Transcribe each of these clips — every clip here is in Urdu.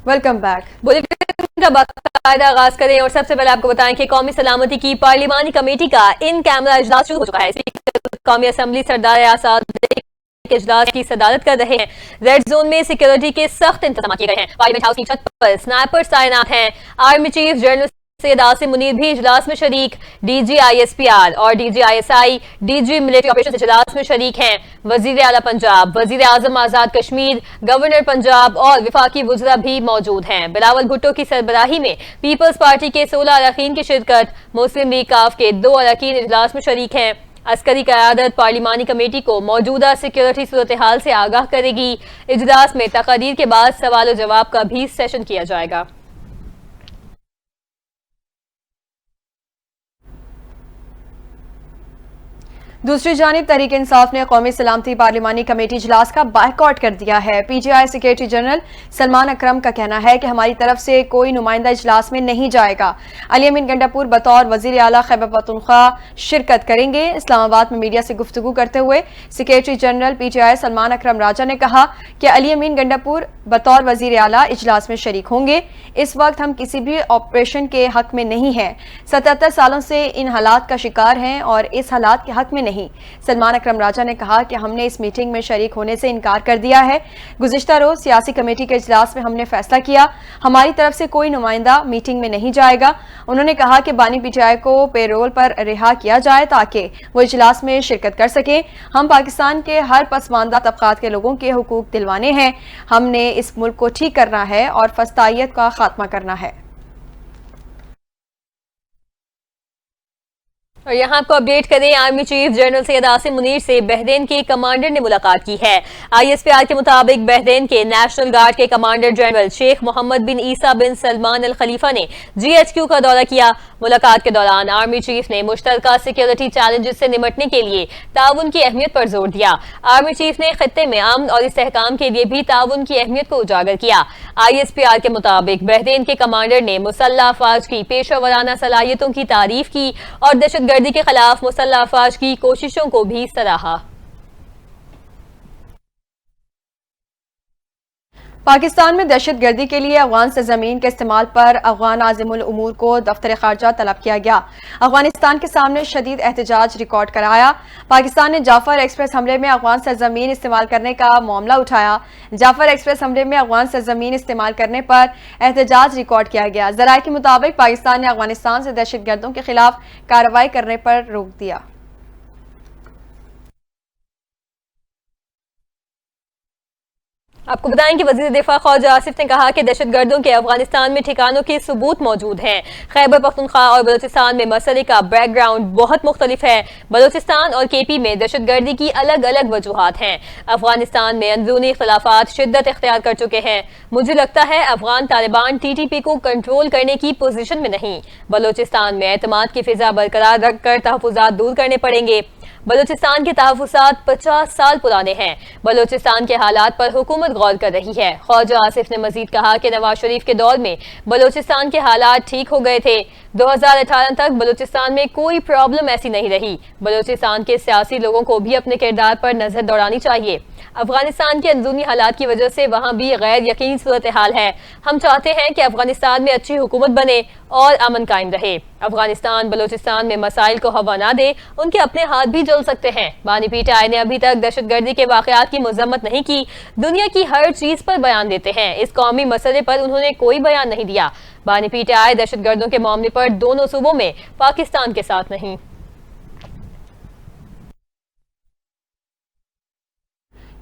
Welcome back. بلیٹن کا باقاعدہ آغاز کریں اور سب سے پہلے آپ کو بتائیں کہ قومی سلامتی کی پارلیمانی کمیٹی کا ان کیمرہ اجلاس شروع ہو چکا ہے۔ اسپیکر قومی اسمبلی سردار اعصاد اجلاس کی صدارت کر رہے ہیں۔ ریڈ زون میں سیکیورٹی کے سخت انتظامات کیے گئے ہیں۔ پارلیمنٹ ہاؤس کی چھت پر سنائپرز تعینات ہیں۔ Army chief general Syed Asim Munir بھی اجلاس میں شریک، D G I S P R اور D G I S I D G military operation اجلاس میں شریک ہیں۔ وزیر اعلیٰ پنجاب، وزیر اعظم آزاد کشمیر، گورنر پنجاب اور وفاقی وزراء بھی موجود ہیں۔ بلاول بھٹو کی سربراہی میں پیپلز پارٹی کے 16 اراکین کی شرکت، مسلم لیگ کاف کے 2 اراکین اجلاس میں شریک ہیں۔ عسکری قیادت پارلیمانی کمیٹی کو موجودہ سیکیورٹی صورتحال سے آگاہ کرے گی۔ اجلاس میں تقاریر کے بعد سوال و جواب کا بھی سیشن کیا جائے گا۔ دوسری جانب تحریک انصاف نے قومی سلامتی پارلیمانی کمیٹی اجلاس کا بائیکاٹ کر دیا ہے۔ P T I secretary general Salman Akram کا کہنا ہے کہ ہماری طرف سے کوئی نمائندہ اجلاس میں نہیں جائے گا۔ علی امین گنڈاپور بطور وزیر اعلیٰ خیبر پختونخوا شرکت کریں گے۔ اسلام آباد میں میڈیا سے گفتگو کرتے ہوئے secretary general P T I Salman Akram Raja نے کہا کہ علی امین گنڈاپور بطور وزیر اعلیٰ اجلاس میں شریک ہوں گے۔ اس وقت ہم کسی بھی آپریشن کے حق میں نہیں ہیں، 77 سالوں سے ان حالات کا شکار ہیں اور اس حالات کے حق میں نہیں۔ سلمان اکرم راجہ نے کہا کہ ہم نے اس میٹنگ میں شریک ہونے سے انکار کر دیا ہے۔ گزشتہ روز سیاسی کمیٹی کے اجلاس میں ہم نے فیصلہ کیا، ہماری طرف سے کوئی نمائندہ میٹنگ میں نہیں جائے گا۔ انہوں نے کہا کہ بانی پی ٹی آئی کو پے رول پر رہا کیا جائے تاکہ وہ اجلاس میں شرکت کر سکیں۔ ہم پاکستان کے ہر پسماندہ طبقات کے لوگوں کے حقوق دلوانے ہیں۔ ہم نے اس ملک کو ٹھیک کرنا ہے اور فسطائیت کا خاتمہ کرنا ہے۔ اور یہاں آپ کو اپڈیٹ کریں، army chief general Syed Asim Munir سے بحرین کے کمانڈر نے ملاقات کی ہے۔ آئی ایس پی آر کے مطابق بحرین کے نیشنل گارڈ کے کمانڈر جنرل شیخ محمد بن عیسیٰ بن سلمان الخلیفہ نے جی ایچ کیو کا دورہ کیا۔ ملاقات کے دوران آرمی چیف نے مشترکہ سیکیورٹی چیلنجز سے نمٹنے کے لیے تعاون کی اہمیت پر زور دیا۔ آرمی چیف نے خطے میں امن اور استحکام کے لیے بھی تعاون کی اہمیت کو اجاگر کیا۔ آئی ایس پی آر کے مطابق بحرین کے کمانڈر نے مسلح افواج کی پیشہ ورانہ صلاحیتوں کی تعریف کی اور دہشت گردی کے خلاف مسلح افواج کی کوششوں کو بھی سراہا۔ پاکستان میں دہشت گردی کے لیے افغان سرزمین کے استعمال پر افغان عازم الامور کو دفتر خارجہ طلب کیا گیا۔ افغانستان کے سامنے شدید احتجاج ریکارڈ کرایا۔ پاکستان نے جعفر ایکسپریس حملے میں افغان سرزمین استعمال کرنے کا معاملہ اٹھایا۔ جعفر ایکسپریس حملے میں افغان سرزمین استعمال کرنے پر احتجاج ریکارڈ کیا گیا۔ ذرائع کے مطابق پاکستان نے افغانستان سے دہشت گردوں کے خلاف کارروائی کرنے پر روک دیا۔ آپ کو بتائیں کہ وزیر دفاع خواجہ آصف نے کہا کہ دہشت گردوں کے افغانستان میں ٹھکانوں کے ثبوت موجود ہیں۔ خیبر پختونخوا اور بلوچستان میں مسئلے کا بیک گراؤنڈ بہت مختلف ہے۔ بلوچستان اور کے پی میں دہشت گردی کی الگ الگ وجوہات ہیں۔ افغانستان میں اندرونی اختلافات شدت اختیار کر چکے ہیں۔ مجھے لگتا ہے Afghan Taliban T T P کو کنٹرول کرنے کی پوزیشن میں نہیں۔ بلوچستان میں اعتماد کی فضا برقرار رکھ کر تحفظات دور کرنے پڑیں گے۔ بلوچستان کے تحفظات 50 سال پرانے ہیں۔ بلوچستان کے حالات پر حکومت غور کر رہی ہے۔ خواجہ آصف نے مزید کہا کہ نواز شریف کے دور میں بلوچستان کے حالات ٹھیک ہو گئے تھے۔ 2018 تک بلوچستان میں کوئی پرابلم ایسی نہیں رہی۔ بلوچستان کے سیاسی لوگوں کو بھی اپنے کردار پر نظر دوڑانی چاہیے۔ افغانستان کے اندرونی حالات کی وجہ سے وہاں بھی غیر یقینی صورتحال ہے۔ ہم چاہتے ہیں کہ افغانستان میں اچھی حکومت بنے اور امن قائم رہے۔ افغانستان بلوچستان میں مسائل کو ہوا نہ دے، ان کے اپنے ہاتھ بھی جل سکتے ہیں۔ بانی پی ٹی آئی نے ابھی تک دہشت گردی کے واقعات کی مذمت نہیں کی۔ دنیا کی ہر چیز پر بیان دیتے ہیں، اس قومی مسئلے پر انہوں نے کوئی بیان نہیں دیا۔ بانی پی ٹی آئی دہشت گردوں کے معاملے پر دونوں صوبوں میں پاکستان کے ساتھ نہیں۔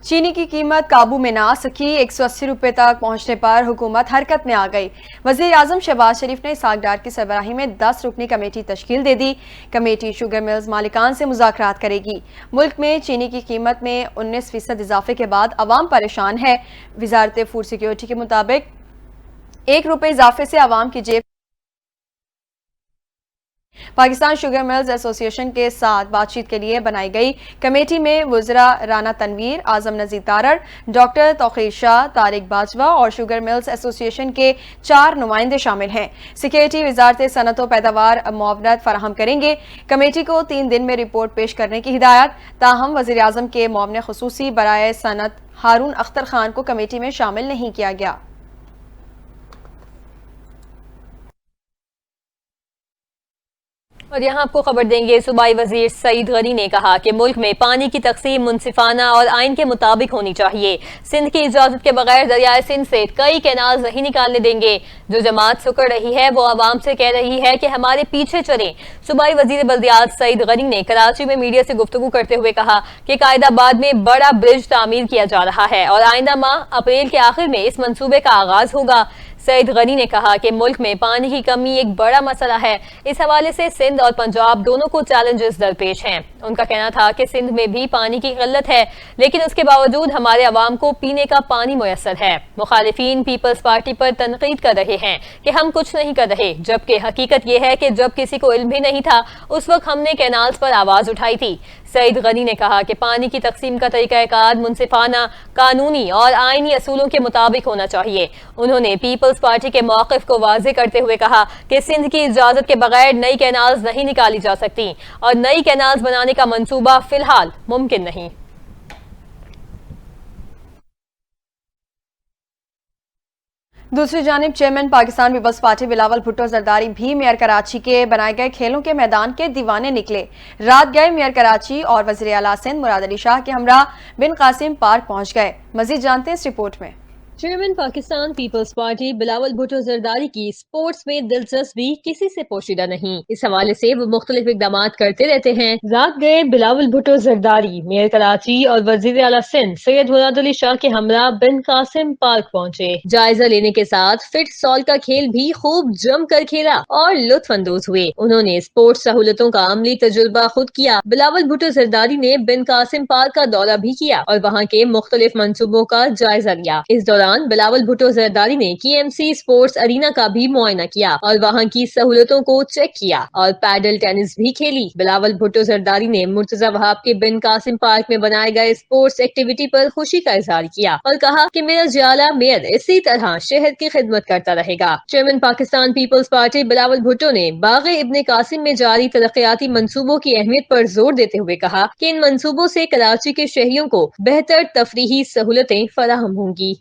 چینی کی قیمت قابو میں نہ آ سکی، 180 روپے تک پہنچنے پر حکومت حرکت میں آ گئی۔ وزیر اعظم شہباز شریف نے اسحاق ڈار کی سربراہی میں 10 رکنی کمیٹی تشکیل دے دی۔ کمیٹی شوگر ملز مالکان سے مذاکرات کرے گی۔ ملک میں چینی کی قیمت میں 19% اضافے کے بعد عوام پریشان ہے۔ وزارت فوڈ سیکیورٹی کے مطابق 1 روپے اضافے سے عوام کی جیب پاکستان شوگر ملز ایسوسی ایشن کے ساتھ بات چیت کے لیے بنائی گئی کمیٹی میں وزراء رانا تنویر، اعظم نذیر تارڑ، ڈاکٹر توقیر شاہ، طارق باجوہ اور شوگر ملز ایسوسی ایشن کے 4 نمائندے شامل ہیں۔ سیکریٹری وزارت صنعت و پیداوار معاونت فراہم کریں گے۔ کمیٹی کو 3 دن میں رپورٹ پیش کرنے کی ہدایت، تاہم وزیر اعظم کے معاون خصوصی برائے صنعت ہارون اختر خان کو کمیٹی میں شامل نہیں کیا گیا۔ اور یہاں آپ کو خبر دیں گے، صوبائی وزیر سعید غنی نے کہا کہ ملک میں پانی کی تقسیم منصفانہ اور آئین کے مطابق ہونی چاہیے۔ سندھ کی اجازت کے بغیر دریائے سندھ سے کئی کینال نہیں نکالنے دیں گے۔ جو جماعت سکڑ رہی ہے وہ عوام سے کہہ رہی ہے کہ ہمارے پیچھے چلیں۔ صوبائی وزیر بلدیات سعید غنی نے کراچی میں میڈیا سے گفتگو کرتے ہوئے کہا کہ قائد آباد میں بڑا برج تعمیر کیا جا رہا ہے اور آئندہ ماہ اپریل کے آخر میں اس منصوبے کا آغاز ہوگا۔ سعید غنی نے کہا کہ ملک میں پانی کی کمی ایک بڑا مسئلہ ہے۔ اس حوالے سے سندھ اور پنجاب دونوں کو چیلنجز درپیش ہیں۔ ان کا کہنا تھا کہ سندھ میں بھی پانی کی قلت ہے، لیکن اس کے باوجود ہمارے عوام کو پینے کا پانی میسر ہے۔ مخالفین پیپلز پارٹی پر تنقید کر رہے ہیں کہ ہم کچھ نہیں کر رہے، جبکہ حقیقت یہ ہے کہ جب کسی کو علم بھی نہیں تھا اس وقت ہم نے کینالز پر آواز اٹھائی تھی۔ سعید غنی نے کہا کہ پانی کی تقسیم کا طریقہ کار منصفانہ، قانونی اور آئینی اصولوں کے مطابق ہونا چاہیے۔ انہوں نے پیپلز پارٹی کے موقف کو واضح کرتے ہوئے کہا کہ سندھ کی اجازت کے بغیر نئی کینالز نہیں نکالی جا سکتی اور نئی کینالز بنانے کا منصوبہ فی الحال ممکن نہیں۔ دوسری جانب chairman Pakistan Peoples party Bilawal Bhutto Zardari بھی میئر کراچی کے بنائے گئے کھیلوں کے میدان کے دیوانے نکلے۔ رات گئے میئر کراچی اور وزیر اعلیٰ سندھ مراد علی شاہ کے ہمراہ بن قاسم پارک پہنچ گئے۔ مزید جانتے ہیں اس رپورٹ میں۔ Chairman Pakistan Peoples party Bilawal Bhutto Zardari کی سپورٹس میں دلچسپی کسی سے پوشیدہ نہیں، اس حوالے سے وہ مختلف اقدامات کرتے رہتے ہیں۔ رات گئے بلاول بھٹو زرداری میئر کراچی اور وزیر اعلیٰ سندھ سید مراد علی شاہ کے ہمراہ بن قاسم پارک پہنچے۔ جائزہ لینے کے ساتھ فٹ سال کا کھیل بھی خوب جم کر کھیلا اور لطف اندوز ہوئے۔ انہوں نے سپورٹس سہولتوں کا عملی تجربہ خود کیا۔ بلاول بھٹو زرداری نے بن قاسم پارک کا دورہ بھی کیا اور وہاں کے مختلف منصوبوں کا جائزہ لیا۔ اس دوران بلاول بھٹو زرداری نے کی ایم سی سپورٹس ارینا کا بھی معائنہ کیا اور وہاں کی سہولتوں کو چیک کیا اور پیڈل ٹینس بھی کھیلی۔ بلاول بھٹو زرداری نے مرتضی وہاب کے بن قاسم پارک میں بنائے گئے سپورٹس ایکٹیویٹی پر خوشی کا اظہار کیا اور کہا کہ میرا جیالہ میئر اسی طرح شہر کی خدمت کرتا رہے گا۔ Chairman Pakistan Peoples party Bilawal Bhutto نے باغ ابن قاسم میں جاری ترقیاتی منصوبوں کی اہمیت پر زور دیتے ہوئے کہا کہ ان منصوبوں سے کراچی کے شہریوں کو بہتر تفریحی سہولتیں فراہم ہوں گی۔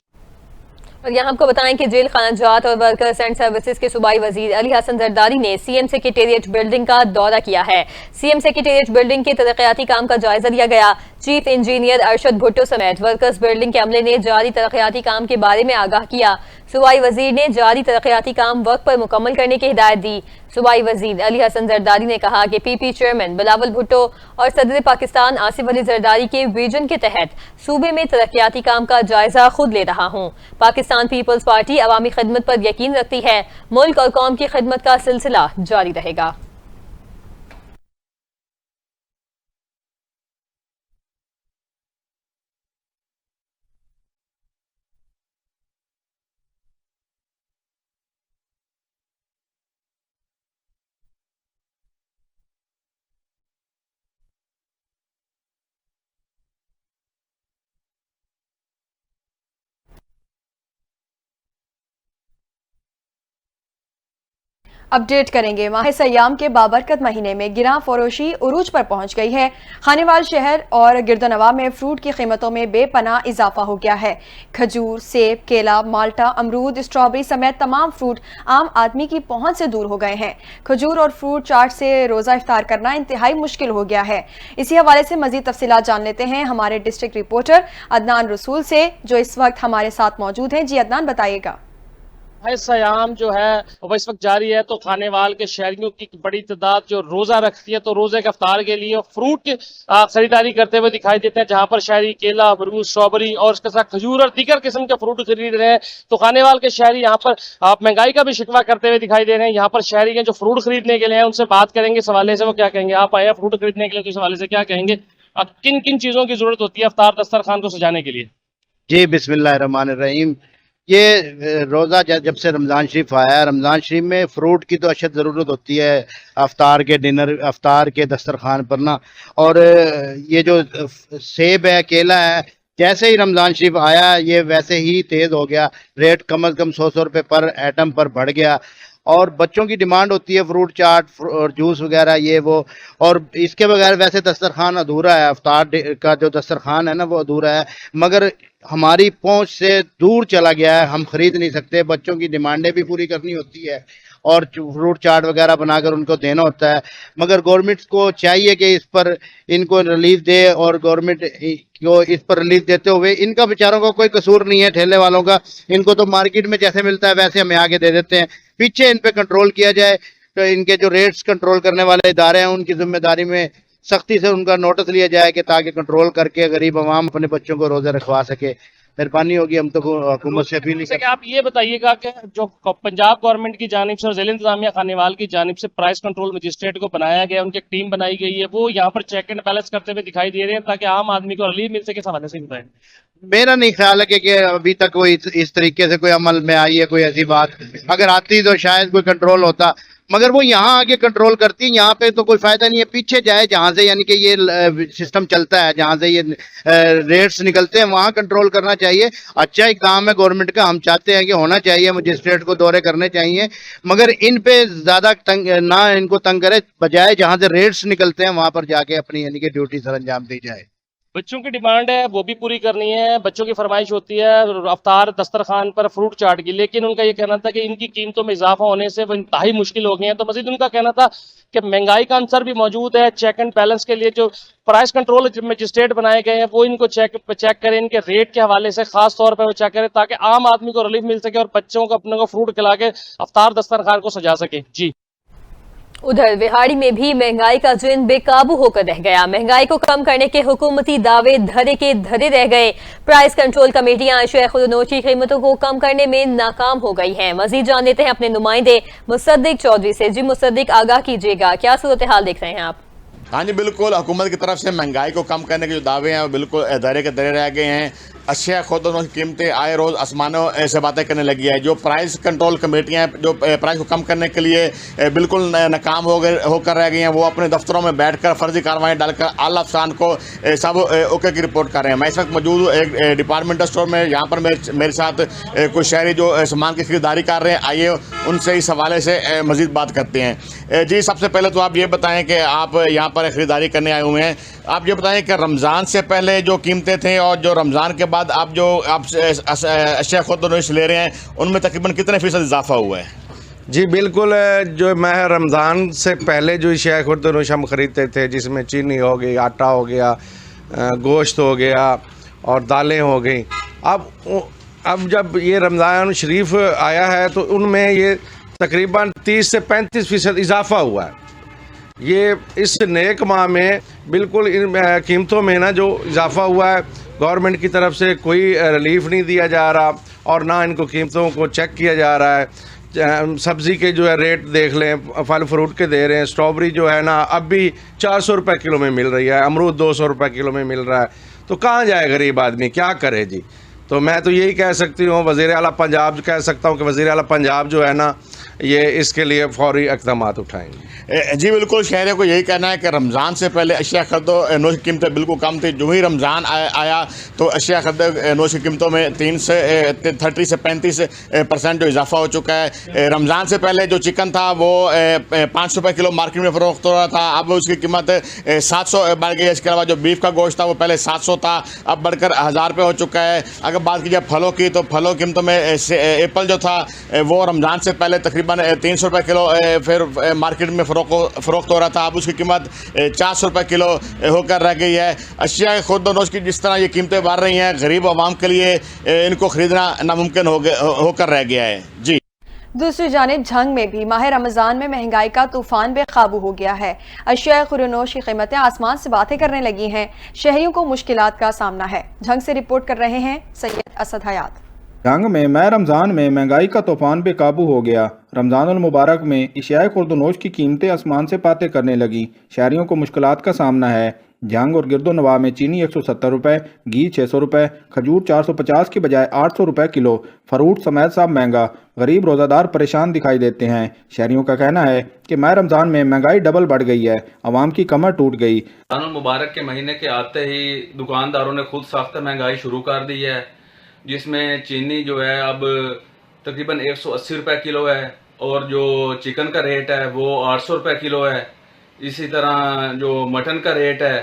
اور یہاں آپ کو بتائیں کہ جیل خانہ جات اور ورکرز اینڈ سروسز کے صوبائی وزیر علی حسن زرداری نے سی ایم سیکریٹریٹ بلڈنگ کا دورہ کیا ہے۔ سی ایم سیکریٹریٹ بلڈنگ کے ترقیاتی کام کا جائزہ لیا گیا۔ چیف انجینئر ارشد بھٹو سمیت ورکرز بلڈنگ کے عملے نے جاری ترقیاتی کام کے بارے میں آگاہ کیا۔ صوبائی وزیر نے جاری ترقیاتی کام وقت پر مکمل کرنے کی ہدایت دی۔ صوبائی وزیر علی حسن زرداری نے کہا کہ پی پی چیئرمین بلاول بھٹو اور صدر پاکستان آصف علی زرداری کے ویژن کے تحت صوبے میں ترقیاتی کام کا جائزہ خود لے رہا ہوں۔ پاکستان پیپلز پارٹی عوامی خدمت پر یقین رکھتی ہے، ملک اور قوم کی خدمت کا سلسلہ جاری رہے گا۔ اپڈیٹ کریں گے۔ ماہ سیام کے بابرکت مہینے میں گراں فروشی عروج پر پہنچ گئی ہے۔ خانیوال شہر اور گردنواں میں فروٹ کی قیمتوں میں بے پناہ اضافہ ہو گیا ہے۔ کھجور، سیب، کیلا، مالٹا، امرود، اسٹرابری سمیت تمام فروٹ عام آدمی کی پہنچ سے دور ہو گئے ہیں۔ کھجور اور فروٹ چاٹ سے روزہ افطار کرنا انتہائی مشکل ہو گیا ہے۔ اسی حوالے سے مزید تفصیلات جان لیتے ہیں ہمارے ڈسٹرکٹ رپورٹر عدنان رسول سے، جو اس وقت ہمارے ساتھ موجود ہیں۔ جی عدنان، بتائیے گا۔ سیام جو ہے وہ اس وقت جاری ہے، تو کھانے وال کے شہریوں کی بڑی تعداد جو روزہ رکھتی ہے تو روزے کے افطار کے لیے فروٹ کی خریداری کرتے ہوئے دکھائی دیتے ہیں، جہاں پر شہری کیلا، امرود، اسٹرابری اور اس کے ساتھ کھجور اور دیگر قسم کے فروٹ خرید رہے ہیں۔ تو کھانے وال کے شہری یہاں پر مہنگائی کا بھی شکوہ کرتے ہوئے دکھائی دے رہے ہیں۔ یہاں پر شہری ہیں جو فروٹ خریدنے کے لیے ہیں، ان سے بات کریں گے اس حوالے سے وہ کیا کہیں گے۔ آپ آئے ہیں فروٹ خریدنے کے لیے، تو اس حوالے سے کیا کہیں گے؟ کن کن چیزوں کی ضرورت ہوتی ہے افطار دسترخوان کو سجانے کے لیے؟ جی بسم اللہ الرحمن الرحیم۔ یہ روزہ جب سے رمضان شریف آیا ہے، رمضان شریف میں فروٹ کی تو اشد ضرورت ہوتی ہے افطار کے دسترخوان پر نا۔ اور یہ جو سیب ہے، کیلا ہے، جیسے ہی رمضان شریف آیا یہ ویسے ہی تیز ہو گیا، ریٹ کم از کم 100 روپے پر ایٹم پر بڑھ گیا۔ اور بچوں کی ڈیمانڈ ہوتی ہے فروٹ چاٹ اور جوس وغیرہ یہ وہ، اور اس کے بغیر ویسے دسترخوان ادھورا ہے، افطار کا جو دسترخوان ہے نا وہ ادھورا ہے، مگر ہماری پہنچ سے دور چلا گیا ہے، ہم خرید نہیں سکتے، بچوں کی ڈیمانڈیں بھی پوری کرنی ہوتی ہے اور فروٹ چاٹ وغیرہ بنا کر ان کو دینا ہوتا ہے، مگر گورنمنٹ کو چاہیے کہ اس پر ان کو ریلیف دے، اور گورنمنٹ کو اس پر ریلیف دیتے ہوئے، ان کا بیچاروں کا کوئی قصور نہیں ہے ٹھیلے والوں کا، ان کو تو مارکیٹ میں جیسے ملتا ہے ویسے ہمیں آگے دے دیتے ہیں، پیچھے ان پہ کنٹرول کیا جائے، تو ان کے جو ریٹس کنٹرول کرنے والے ادارے ہیں ان کی ذمہ داری میں سختی سے ان کا نوٹس لیا جائے کہ تاکہ کنٹرول کر کے غریب عوام اپنے بچوں کو روزے رکھوا سکے، مہربانی ہوگی، ہم تو حکومت سے اپیل جیسے کہ آپ یہ بتائیے گا کہ جو پنجاب گورنمنٹ کی جانب سے اور ضلع انتظامیہ خانیوال کی جانب سے پرائس کنٹرول مجسٹریٹ کو بنایا گیا، ان کی ایک ٹیم بنائی گئی ہے، وہ یہاں پر چیک اینڈ بیلنس کرتے ہوئے دکھائی دے رہے ہیں تاکہ عام آدمی کو ریلیف مل سکے، اس حوالے سے بتائیں۔ میرا نہیں خیال ہے کہ ابھی تک کوئی اس طریقے سے کوئی عمل میں آئی ہے کوئی ایسی بات، اگر آتی تو شاید کوئی کنٹرول ہوتا، مگر وہ یہاں آگے کنٹرول کرتی ہیں، یہاں پہ تو کوئی فائدہ نہیں ہے، پیچھے جائے جہاں سے یعنی کہ یہ سسٹم چلتا ہے، جہاں سے یہ ریٹس نکلتے ہیں وہاں کنٹرول کرنا چاہیے، اچھا اقدام ہے گورنمنٹ کا، ہم چاہتے ہیں کہ ہونا چاہیے، مجسٹریٹ کو دورے کرنے چاہیے، مگر ان پہ زیادہ نہ ان کو تنگ کرے، بجائے جہاں سے ریٹس نکلتے ہیں وہاں پر جا کے اپنی یعنی کہ ڈیوٹی سر انجام دی جائے۔ بچوں کی ڈیمانڈ ہے وہ بھی پوری کرنی ہے، بچوں کی فرمائش ہوتی ہے افطار دسترخوان پر فروٹ چاٹ کی، لیکن ان کا یہ کہنا تھا کہ ان کی قیمتوں میں اضافہ ہونے سے وہ انتہائی مشکل ہو گئی ہیں، تو مزید ان کا کہنا تھا کہ مہنگائی کا عنصر بھی موجود ہے، چیک اینڈ بیلنس کے لیے جو پرائس کنٹرول مجسٹریٹ بنائے گئے ہیں وہ ان کو چیک کریں، ان کے ریٹ کے حوالے سے خاص طور پہ وہ چیک کریں تاکہ عام آدمی کو ریلیف مل سکے اور بچوں کو اپنے کو فروٹ کھلا کے افطار دسترخوان کو سجا سکے۔ جی ادھر وہاڑی میں بھی مہنگائی کا جن بے قابو ہو کر رہ گیا، مہنگائی کو کم کرنے کے حکومتی دعوے دھرے کے دھرے رہ گئے، پرائس کنٹرول کمیٹیاں اشیاء خودنوش کی قیمتوں کو کم کرنے میں ناکام ہو گئی ہیں۔ مزید جان لیتے ہیں اپنے نمائندے مصدق چودھری سے۔ جی مصدق، آگاہ کیجیے گا، کیا صورتحال دیکھ رہے ہیں آپ؟ ہاں جی بالکل، حکومت کی طرف سے مہنگائی کو کم کرنے کے جو دعوے ہیں وہ بالکل دھرے کے دھرے رہ گئے ہیں، اشیاء خودنوش کی قیمتیں آئے روز آسمانوں سے باتیں کرنے لگی ہے، جو پرائس کنٹرول کمیٹیاں جو پرائس کو کم کرنے کے لیے بالکل ناکام ہو کر رہ گئی ہیں، وہ اپنے دفتروں میں بیٹھ کر فرضی کارروائیں ڈال کر اعلیٰ افسران کو سب اوکے کی رپورٹ کر رہے ہیں۔ میں اس وقت موجود ہوں ایک ڈپارٹمنٹل اسٹور میں، یہاں پر میرے ساتھ کچھ شہری جو سامان کی خریداری کر رہے ہیں، آئیے ان سے اس حوالے سے مزید بات کرتے ہیں۔ جی سب سے پہلے تو آپ یہ بتائیں کہ آپ یہاں پر خریداری کرنے آئے ہوئے ہیں، آپ یہ بتائیں کہ رمضان سے پہلے جو قیمتیں تھیں اور جو رمضان کے بعد آپ اشیاء خودنوش لے رہے ہیں ان میں تقریباً کتنے فیصد اضافہ ہوا ہے؟ جی بالکل، جو ماہ رمضان سے پہلے جو اشیاء خودنوش ہم خریدتے تھے، جس میں چینی ہو گئی، آٹا ہو گیا، گوشت ہو گیا اور دالیں ہو گئیں، اب جب یہ رمضان شریف آیا ہے تو ان میں یہ تقریباً 30 سے 35% اضافہ ہوا ہے۔ یہ اس نیک ماہ میں بالکل ان قیمتوں میں نا جو اضافہ ہوا ہے، گورنمنٹ کی طرف سے کوئی ریلیف نہیں دیا جا رہا اور نہ ان کو قیمتوں کو چیک کیا جا رہا ہے۔ سبزی کے جو ہے ریٹ دیکھ لیں، پھل فروٹ کے دے رہے ہیں، اسٹرابری جو ہے نا اب بھی 400 روپے کلو میں مل رہی ہے، امرود 200 روپے کلو میں مل رہا ہے، تو کہاں جائے غریب آدمی، کیا کرے جی؟ تو میں تو یہی کہہ سکتی ہوں، وزیر اعلیٰ پنجاب کہہ سکتا ہوں کہ وزیر اعلیٰ پنجاب جو ہے نا یہ اس کے لیے فوری اقدامات اٹھائیں گے۔ جی بالکل، شہریوں کو یہی کہنا ہے کہ رمضان سے پہلے اشیاء خودنوش کی قیمتیں بالکل کم تھی، جو ہی رمضان آیا تو اشیاء خودنوش کی قیمتوں میں 30 سے 35% جو اضافہ ہو چکا ہے۔ رمضان سے پہلے جو چکن تھا وہ 500 روپے کلو مارکیٹ میں فروخت ہو رہا تھا، اب اس کی قیمت 700 بڑھ گئی ہے۔ اس کے علاوہ جو بیف کا گوشت تھا وہ پہلے 700 تھا، اب بڑھ کر 1000 روپے ہو چکا ہے۔ اگر بات کی جائے پھلوں کی تو پھلوں کی قیمتوں میں ایپل جو تھا وہ رمضان سے پہلے تقریباً 300 روپے کلو پھر مارکیٹ میں فروخت ہو رہا تھا، اب اس کی قیمت 400 روپے کلو ہو کر رہ گئی ہے۔ اشیاء خودنوش کی جس طرح یہ قیمتیں بڑھ رہی ہیں، غریب عوام کے لیے ان کو خریدنا ناممکن ہو کر رہ گیا ہے۔ جی دوسری جانب جھنگ میں بھی ماہ رمضان میں مہنگائی کا طوفان بے قابو ہو گیا ہے، اشیاء خودنوش کی قیمتیں آسمان سے باتیں کرنے لگی ہیں، شہریوں کو مشکلات کا سامنا ہے۔ جھنگ سے رپورٹ کر رہے ہیں سید اسد حیات۔ جھنگ میں ماہ رمضان میں مہنگائی کا طوفان بے قابو ہو گیا، رمضان المبارک میں اشیاء خودنوش کی قیمتیں آسمان سے باتیں کرنے لگی، شہریوں کو مشکلات کا سامنا ہے۔ جھنگ اور گرد و نواح میں چینی 170 روپے، گھی 600 روپے، کھجور 450 کی بجائے 800 روپے کلو، فروٹ سمیت سب مہنگا، غریب روزہ دار پریشان دکھائی دیتے ہیں۔ شہریوں کا کہنا ہے کہ ماہ رمضان میں مہنگائی ڈبل بڑھ گئی ہے، عوام کی کمر ٹوٹ گئی۔ رمضان المبارک کے مہینے کے آتے ہی دکانداروں نے خود ساختہ مہنگائی شروع کر دی ہے، جس میں چینی جو ہے اب تقریباً 180 روپے کلو ہے، اور جو چکن کا ریٹ ہے وہ 800 روپے کلو ہے. اسی طرح جو مٹن کا ریٹ ہے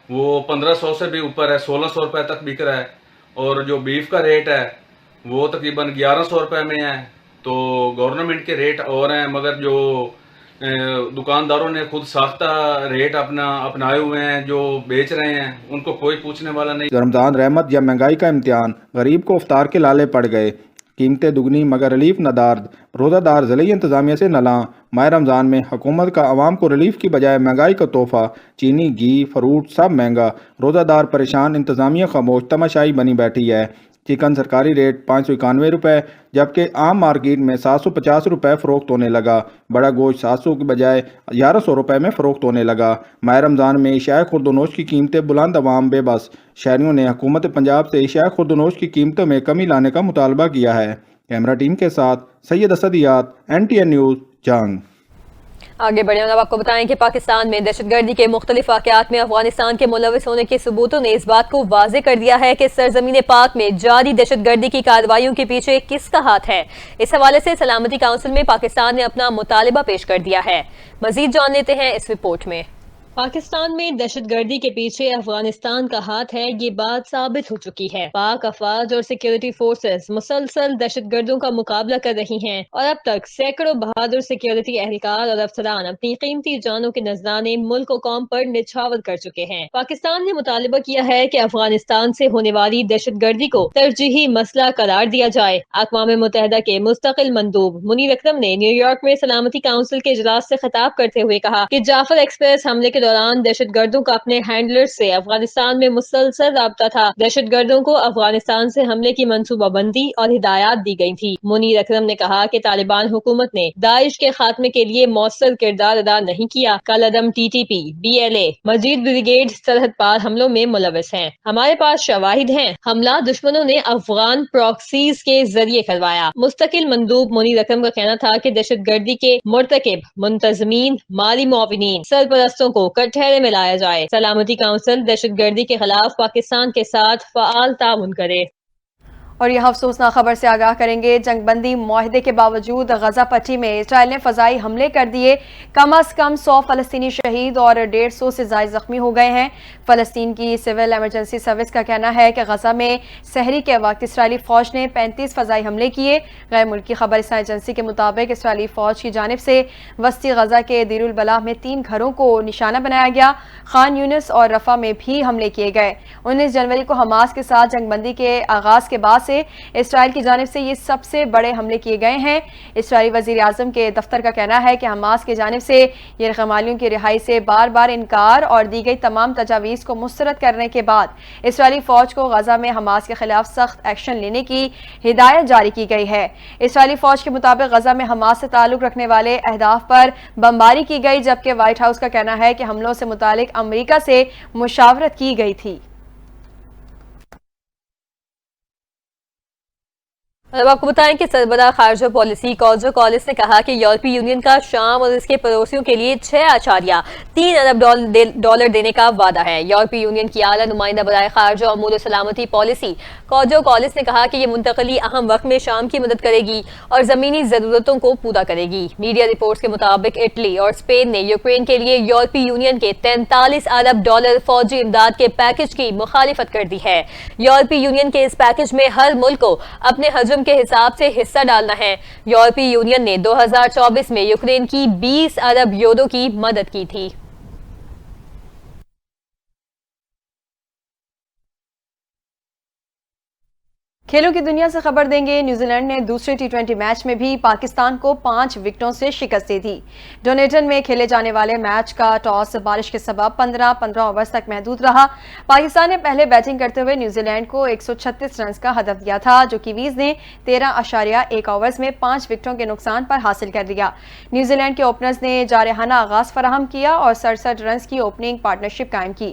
وہ 1500 سے بھی اوپر ہے, 1600 روپے تک بک رہا ہے. اور جو بیف کا ریٹ ہے وہ تقریباً 1100 روپے میں ہے. تو گورنمنٹ کے ریٹ اور ہیں, مگر جو دکانداروں نے خود ساختہ ریٹ اپنائے ہوئے ہیں, جو بیچ رہے ہیں ان کو کوئی پوچھنے والا نہیں. رمضان رحمت یا مہنگائی کا امتحان, غریب کو افطار کے لالے پڑ گئے. قیمتیں دگنی مگر ریلیف ندارد, روزہ دار ضلعی انتظامیہ سے نلاں. ماہ رمضان میں حکومت کا عوام کو ریلیف کی بجائے مہنگائی کا تحفہ, چینی گھی فروٹ سب مہنگا. روزہ دار پریشان, انتظامیہ خاموش, تماشائی بنی بیٹھی ہے. چکن سرکاری ریٹ 591 روپے جبکہ عام مارکیٹ میں 750 روپے فروخت ہونے لگا. بڑا گوشت 700 کی بجائے 1100 روپے میں فروخت ہونے لگا. ماہ رمضان میں اشیاء خورد و نوش کی قیمتیں بلند, عوام بے بس. شہریوں نے حکومت پنجاب سے اشیاء خورد و نوش کی قیمتوں میں کمی لانے کا مطالبہ کیا ہے. کیمرہ ٹیم کے ساتھ سید اسدیات, NTN نیوز, جنگ. آگے بڑھیں اور اب آپ کو بتائیں کہ پاکستان میں دہشت گردی کے مختلف واقعات میں افغانستان کے ملوث ہونے کے ثبوتوں نے اس بات کو واضح کر دیا ہے کہ سرزمین پاک میں جاری دہشت گردی کی کارروائیوں کے پیچھے کس کا ہاتھ ہے. اس حوالے سے سلامتی کونسل میں پاکستان نے اپنا مطالبہ پیش کر دیا ہے. مزید جان لیتے ہیں اس رپورٹ میں. پاکستان میں دہشت گردی کے پیچھے افغانستان کا ہاتھ ہے, یہ بات ثابت ہو چکی ہے. پاک افواج اور سیکیورٹی فورسز مسلسل دہشت گردوں کا مقابلہ کر رہی ہیں اور اب تک سینکڑوں بہادر سیکیورٹی اہلکار اور افسران اپنی قیمتی جانوں کے نذرانے ملک و قوم پر نچھاور کر چکے ہیں. پاکستان نے مطالبہ کیا ہے کہ افغانستان سے ہونے والی دہشت گردی کو ترجیحی مسئلہ قرار دیا جائے. اقوام متحدہ کے مستقل مندوب منیر اکرم نے نیو یارک میں سلامتی کونسل کے اجلاس سے خطاب کرتے ہوئے کہا کہ جعفر ایکسپریس حملے کے دوران دہشت گردوں کا اپنے ہینڈلر سے افغانستان میں مسلسل رابطہ تھا. دہشت گردوں کو افغانستان سے حملے کی منصوبہ بندی اور ہدایات دی گئی تھی. منیر اکرم نے کہا کہ طالبان حکومت نے داعش کے خاتمے کے لیے مؤثر کردار ادا نہیں کیا. کالعدم TTP, BLA, مجید بریگیڈ سرحد پار حملوں میں ملوث ہیں. ہمارے پاس شواہد ہیں. حملہ دشمنوں نے افغان پراکسیز کے ذریعے کروایا. مستقل مندوب منیر اکرم کا کہنا تھا کہ دہشت گردی کے مرتکب منتظمین, مالی معاونین, سرپرستوں کو کٹہرے میں لایا جائے. سلامتی کونسل دہشت گردی کے خلاف پاکستان کے ساتھ فعال تعاون کرے. اور یہ افسوسناک خبر سے آگاہ کریں گے. جنگ بندی معاہدے کے باوجود غزہ پٹی میں اسرائیل نے فضائی حملے کر دیے. کم از کم 100 فلسطینی شہید اور 150 سے زائد زخمی ہو گئے ہیں. فلسطین کی سول ایمرجنسی سروس کا کہنا ہے کہ غزہ میں سحری کے وقت اسرائیلی فوج نے 35 فضائی حملے کیے. غیر ملکی خبررساں ایجنسی کے مطابق اسرائیلی فوج کی جانب سے وسطی غزہ کے دیر البلح میں 3 گھروں کو نشانہ بنایا گیا. خان یونس اور رفح میں بھی حملے کیے گئے. 19 جنوری کو حماس کے ساتھ جنگ بندی کے آغاز کے بعد سے اسرائیل کی جانب سے یہ سب سے بڑے حملے کیے گئے ہیں. اسرائیلی وزیر اعظم کے دفتر کا کہنا ہے کہ حماس کی جانب سے یرغمالیوں کی رہائی سے بار بار انکار اور دی گئی تمام تجاویز کو مسترد کرنے کے بعد اسرائیلی فوج کو غزہ میں حماس کے خلاف سخت ایکشن لینے کی ہدایت جاری کی گئی ہے. اسرائیلی فوج کے مطابق غزہ میں حماس سے تعلق رکھنے والے اہداف پر بمباری کی گئی, جبکہ وائٹ ہاؤس کا کہنا ہے کہ حملوں سے متعلق امریکہ سے مشاورت کی گئی تھی. اب آپ کو بتائیں کہ سربراہ خارجہ پالیسی کاجو کالس نے کہا کہ یورپی یونین کا شام اور اس کے پڑوسیوں کے لیے 6.3 ارب ڈالر دینے کا وعدہ ہے. یورپی یونین کی اعلیٰ نمائندہ برائے خارجہ امور و سلامتی پالیسی کاجو کالس نے کہا کہ یہ منتقلی اہم وقت میں شام کی مدد کرے گی اور زمینی ضرورتوں کو پورا کرے گی. میڈیا رپورٹس کے مطابق اٹلی اور اسپین نے یوکرین کے لیے یورپی یونین کے 43 ارب ڈالر فوجی امداد کے پیکج کی مخالفت کر دی ہے. یورپی یونین کے اس پیکج میں ہر ملک کو اپنے حجم کے حساب سے حصہ ڈالنا ہے. یورپی یونین نے 2024 میں یوکرین کی 20 ارب یورو کی مدد کی تھی. کھیلوں کی دنیا سے خبر دیں گے. نیوزی لینڈ نے دوسرے T20 میچ میں بھی پاکستان کو 5 وکٹوں سے شکست دی تھی. ڈونیٹن میں کھیلے جانے والے میچ کا ٹاس بارش کے سبب 15 اوورز تک محدود رہا. پاکستان نے پہلے بیٹنگ کرتے ہوئے نیوزی لینڈ کو 136 رنز کا ہدف دیا تھا, جو کیویز نے 13.1 اوورز میں 5 وکٹوں کے نقصان پر حاصل کر لیا. نیوزی لینڈ کے اوپنرز نے جارحانہ آغاز فراہم کیا اور 67 رنز کی اوپننگ پارٹنرشپ قائم کی.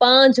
5